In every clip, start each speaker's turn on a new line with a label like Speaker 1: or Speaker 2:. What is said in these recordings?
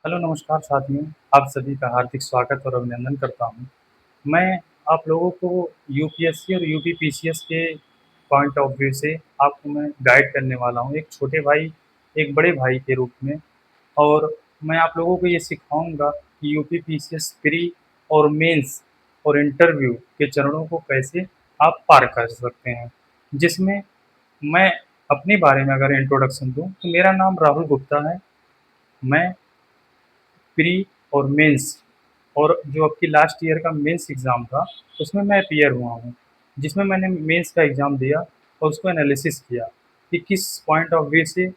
Speaker 1: Hello, नमस्कार साथियों। आप सभी का हार्दिक स्वागत और अभिनंदन करता हूँ। मैं आप लोगों को यूपीएससी और यूपीपीसीएस के पॉइंट ऑफ व्यू से आपको मैं गाइड करने वाला हूँ, एक छोटे भाई, एक बड़े भाई के रूप में। और मैं आप लोगों को ये सिखाऊँगा कि यूपीपीसीएस प्री और मेंस और इंटरव्यू के चरणों को कैसे आप पार कर सकते हैं। जिसमें मैं अपने बारे में अगर इंट्रोडक्शन दूँ, तो मेरा नाम राहुल गुप्ता है। मैं प्री और मेंस और जो आपकी लास्ट ईयर का मेंस एग्ज़ाम था, उसमें मैं अपीयर हुआ हूँ। जिसमें मैंने मेंस का एग्ज़ाम दिया और उसको एनालिसिस किया कि किस पॉइंट ऑफ व्यू से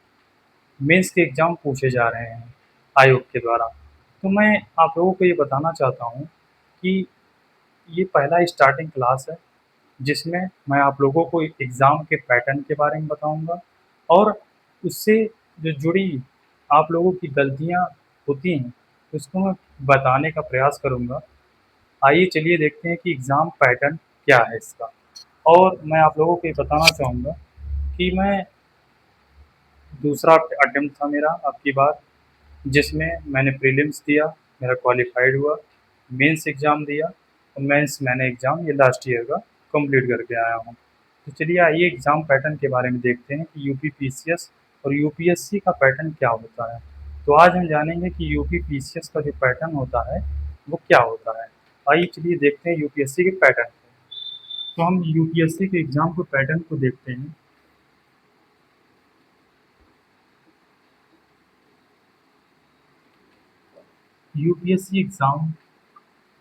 Speaker 1: मेंस के एग्ज़ाम पूछे जा रहे हैं आयोग के द्वारा। तो मैं आप लोगों को ये बताना चाहता हूँ कि ये पहला स्टार्टिंग क्लास है, जिसमें मैं आप लोगों को एग्ज़ाम के पैटर्न के बारे में बताऊँगा और उससे जो जुड़ी आप लोगों की गलतियाँ होती हैं, उसको मैं बताने का प्रयास करूँगा। आइए चलिए देखते हैं कि एग्ज़ाम पैटर्न क्या है इसका। और मैं आप लोगों को ये बताना चाहूँगा कि मैं दूसरा अटेम्प्ट था मेरा अब की बार, जिसमें मैंने प्रीलिम्स दिया, मेरा क्वालिफ़ाइड हुआ, मेंस एग्ज़ाम दिया और मेंस मैंने एग्ज़ाम ये लास्ट ईयर का कंप्लीट करके आया हूँ। तो चलिए आइए एग्ज़ाम पैटर्न के बारे में देखते हैं कि यूपीपीसीएस और यूपीएससी का पैटर्न क्या होता है। तो आज हम जानेंगे कि यूपीपीसीएस का जो पैटर्न होता है, वो क्या होता है। आइए चलिए देखते हैं यूपीएससी के पैटर्न को। तो हम यूपीएससी के एग्ज़ाम को पैटर्न को देखते हैं। यूपीएससी एग्ज़ाम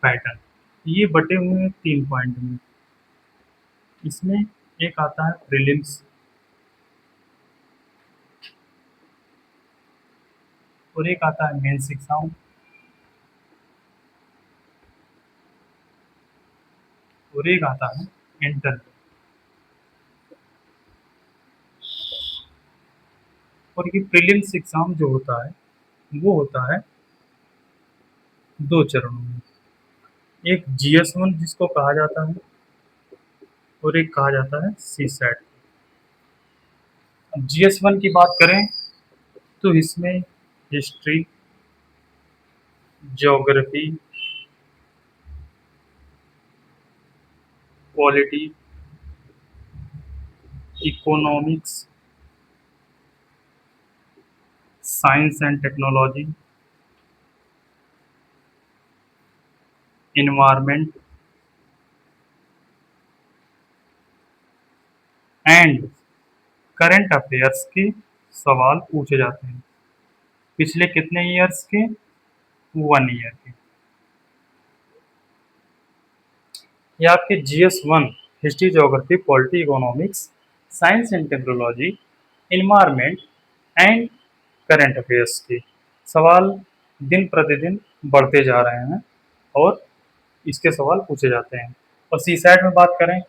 Speaker 1: पैटर्न ये बटे हुए हैं 3 पॉइंट में। इसमें एक आता है प्रीलिम्स और एक आता है मेंस एग्ज़ाम और एक आता है इंटरव्यू। और ये प्रीलिम्स एग्ज़ाम जो होता है, वो होता है 2 चरणों में। एक जीएस-1 जिसको कहा जाता है और एक कहा जाता है सीसैट। अब जीएस-1 की बात करें तो इसमें history, geography, polity, economics, science and technology, environment and current affairs के सवाल पूछे जाते हैं। पिछले कितने ईयर्स के? 1 ईयर के। ये आपके GS one history, geography, polity, economics, science and technology, environment and current affairs के सवाल दिन प्रतिदिन बढ़ते जा रहे हैं और इसके सवाल पूछे जाते हैं। और सीसैट में बात करें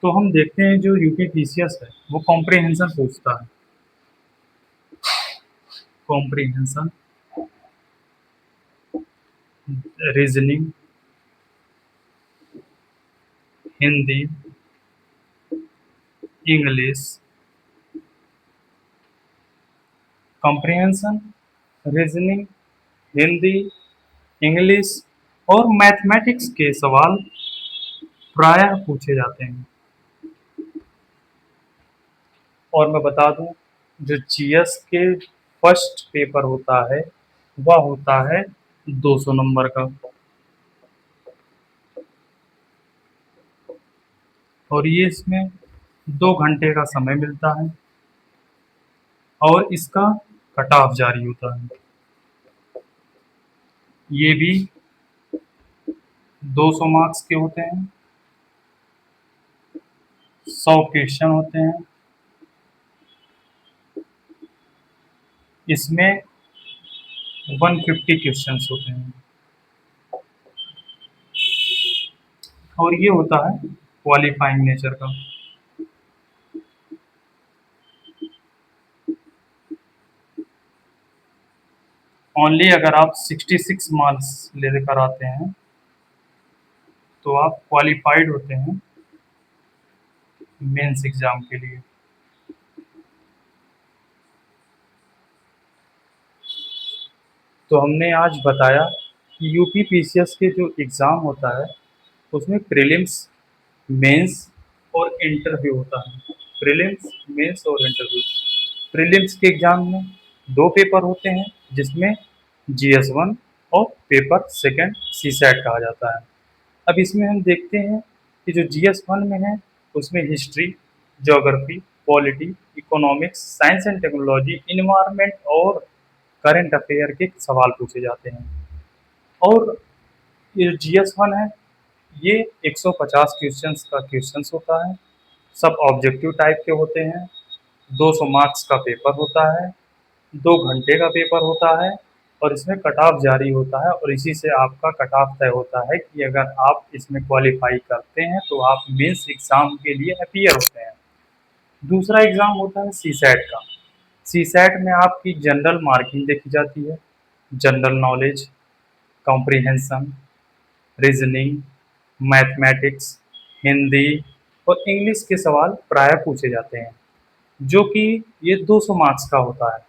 Speaker 1: तो हम देखते हैं जो यूपीपीसीएस है, वो कॉम्प्रिहेंशन पूछता है। Comprehension, reasoning, Hindi, English. Comprehension, reasoning, Hindi, English और मैथमेटिक्स के सवाल प्रायः पूछे जाते हैं। और मैं बता दूं, जो जीएस के फर्स्ट पेपर होता है, वह होता है 200 नंबर का। और ये इसमें 2 घंटे का समय मिलता है और इसका कट ऑफ जारी होता है। ये भी 200 मार्क्स के होते हैं, 100 क्वेश्चन होते हैं। इसमें 150 क्वेश्चंस होते हैं और ये होता है क्वालिफाइंग नेचर का। ओनली अगर आप 66 मार्क्स लेकर आते हैं तो आप क्वालिफाइड होते हैं मेंस एग्जाम के लिए। तो हमने आज बताया कि यूपी पीसीएस के जो एग्ज़ाम होता है उसमें प्रीलिम्स, मेंस और इंटरव्यू होता है। प्रीलिम्स, मेंस और इंटरव्यू। प्रीलिम्स के एग्ज़ाम में 2 पेपर होते हैं जिसमें जीएस 1 और पेपर सेकंड सीसैट कहा जाता है। अब इसमें हम देखते हैं कि जो जीएस 1 में है उसमें history, geography, polity, economics, science and technology, environment और करंट अफेयर के सवाल पूछे जाते हैं। और ये जो जीएस 1 है ये 150 क्वेश्चंस का क्वेश्चंस होता है। सब ऑब्जेक्टिव टाइप के होते हैं। 200 मार्क्स का पेपर होता है। 2 घंटे का पेपर होता है और इसमें कट ऑफ जारी होता है और इसी से आपका कट ऑफ तय होता है कि अगर आप इसमें क्वालिफाई करते हैं तो आप मेंस एग्ज़ाम के लिए अपीयर होते हैं। दूसरा एग्ज़ाम होता है सीसैट का। सीसैट में आपकी जनरल मार्किंग देखी जाती है। General knowledge, comprehension, reasoning, mathematics, Hindi और इंग्लिश के सवाल प्रायः पूछे जाते हैं, जो कि ये 200 मार्क्स का होता है।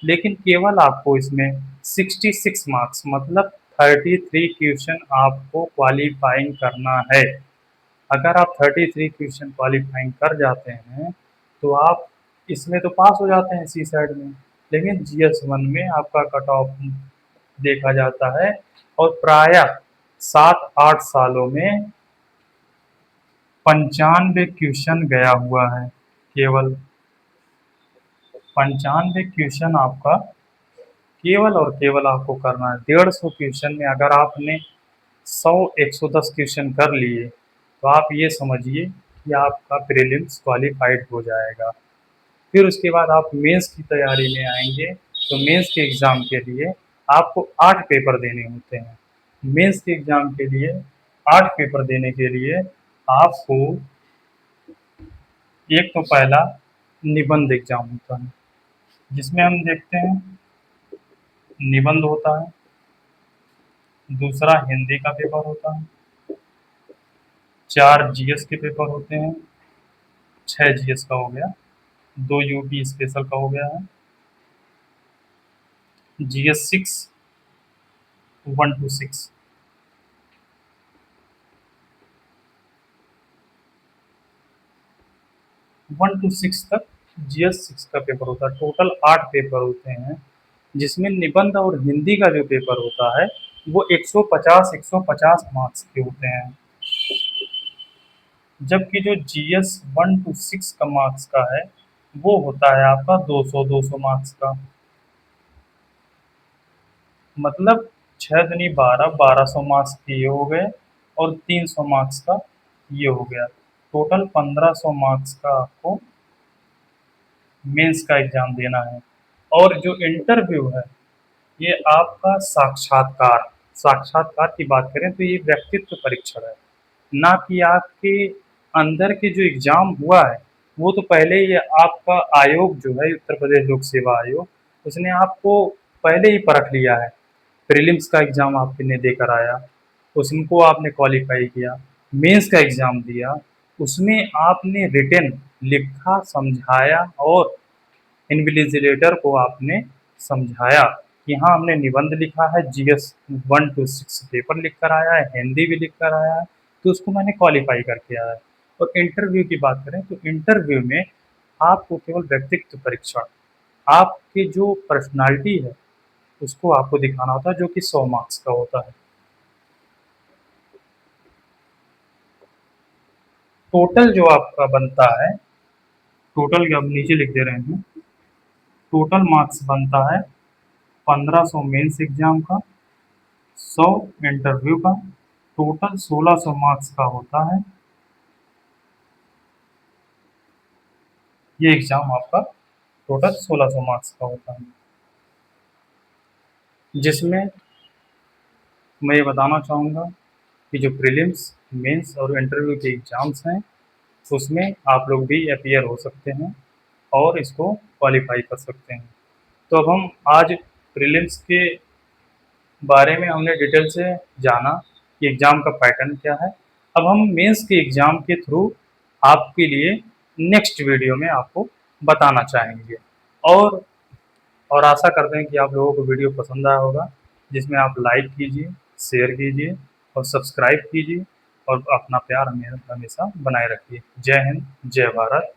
Speaker 1: लेकिन केवल आपको इसमें 66 मार्क्स मतलब 33 क्वेश्चन आपको क्वालीफाइंग करना है। अगर आप 33 क्वेश्चन क्वालीफाइंग कर जाते हैं तो आप इसमें तो पास हो जाते हैं सीसैट में, लेकिन जीएस 1 में आपका कट ऑफ देखा जाता है और प्रायः 7-8 सालों में 95 क्वेश्चन गया हुआ है। केवल 95 क्वेश्चन आपका केवल और केवल आपको करना है। 150 क्वेश्चन में अगर आपने 100-110 क्वेश्चन कर लिए तो आप ये समझिए कि आपका प्रीलिम्स क्वालिफाइड हो जाएगा। फिर उसके बाद आप मेंस की तैयारी में आएंगे तो मेंस के एग्ज़ाम के लिए आपको 8 पेपर देने होते हैं। मेंस के एग्ज़ाम के लिए 8 पेपर देने के लिए आपको एक तो पहला निबंध एग्ज़ाम होता है जिसमें हम देखते हैं निबंध होता है। दूसरा हिंदी का पेपर होता है। 4 जीएस के पेपर होते हैं। 6 जीएस का हो गया। 2 यूपी स्पेशल का हो गया है। GS 6 1 to 6। 1 to 6 तक जीएस 6 का पेपर होता है। टोटल 8 पेपर होते हैं जिसमें निबंध और हिंदी का जो पेपर होता है वो 150 मार्क्स के होते हैं, जबकि जो जीएस 1 to 6 का मार्क्स का है वो होता है आपका 200 मार्क्स का। मतलब 6 दूनी 12, 1200 मार्क्स के ये हो गए और 300 मार्क्स का ये हो गया। टोटल 1500 मार्क्स का आपको मेंस का एग्ज़ाम देना है। और जो इंटरव्यू है ये आपका साक्षात्कार। साक्षात्कार की बात करें तो ये व्यक्तित्व परीक्षण है, ना कि आपके अंदर के जो एग्ज़ाम हुआ है वो तो पहले ये आपका आयोग जो है उत्तर प्रदेश लोक सेवा आयोग उसने आपको पहले ही परख लिया है। प्रीलिम्स का एग्ज़ाम आपने देकर आया, उसको आपने क्वालिफ़ाई किया, मेंस का एग्ज़ाम दिया, उसमें आपने रिटन लिखा, समझाया और इन्विजिलेटर को आपने समझाया कि हाँ हमने निबंध लिखा है, जीएस 1 to 6 पेपर लिख कर आया है, हिंदी भी लिख कर आया है, तो उसको मैंने क्वालिफ़ाई करके आया है। और इंटरव्यू की बात करें तो इंटरव्यू में आपको केवल व्यक्तित्व परीक्षण, आपकी जो पर्सनैलिटी है उसको आपको दिखाना होता है जो कि 100 मार्क्स का होता है। टोटल जो आपका बनता है, टोटल आप नीचे लिख दे रहे हैं, टोटल मार्क्स बनता है 1500 मेंस एग्ज़ाम का, 100 इंटरव्यू का, टोटल 1600 मार्क्स का होता है ये एग्ज़ाम आपका। टोटल 1600 मार्क्स का होता है, जिसमें मैं ये बताना चाहूँगा कि जो प्रीलिम्स, मेंस और इंटरव्यू के एग्ज़ाम्स हैं उसमें आप लोग भी अपीयर हो सकते हैं और इसको क्वालिफ़ाई कर सकते हैं। तो अब हम आज प्रीलिम्स के बारे में हमने डिटेल से जाना कि एग्ज़ाम का पैटर्न क्या है। अब हम मेंस के एग्ज़ाम के थ्रू आपके लिए नेक्स्ट वीडियो में आपको बताना चाहेंगे। और और आशा करते हैं कि आप लोगों को वीडियो पसंद आया होगा। जिसमें आप लाइक कीजिए, शेयर कीजिए और सब्सक्राइब कीजिए और अपना प्यार हमें हमेशा बनाए रखिए। जय हिंद, जय भारत।